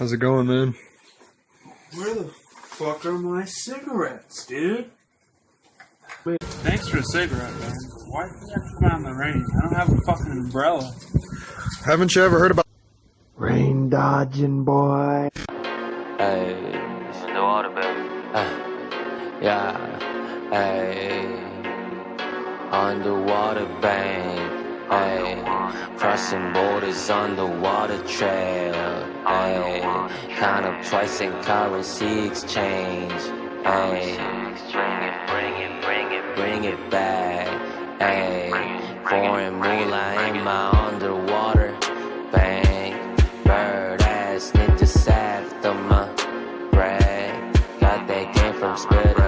How's it going, man? Where the fuck are my cigarettes, dude? Thanks for a cigarette, man. Why do you have to come out in the rain? I don't have a fucking umbrella. Haven't you ever heard about rain dodging, boy? Hey, in the water, baby. Yeah, hey, on the water bank. Hey, crossing borders on the water trail. Hey, count up twice in currency exchange. Hey, bring it back. Hey, foreign moolah in my underwater bank. Bird ass ninja saft on my brag. Got that game from Spitter.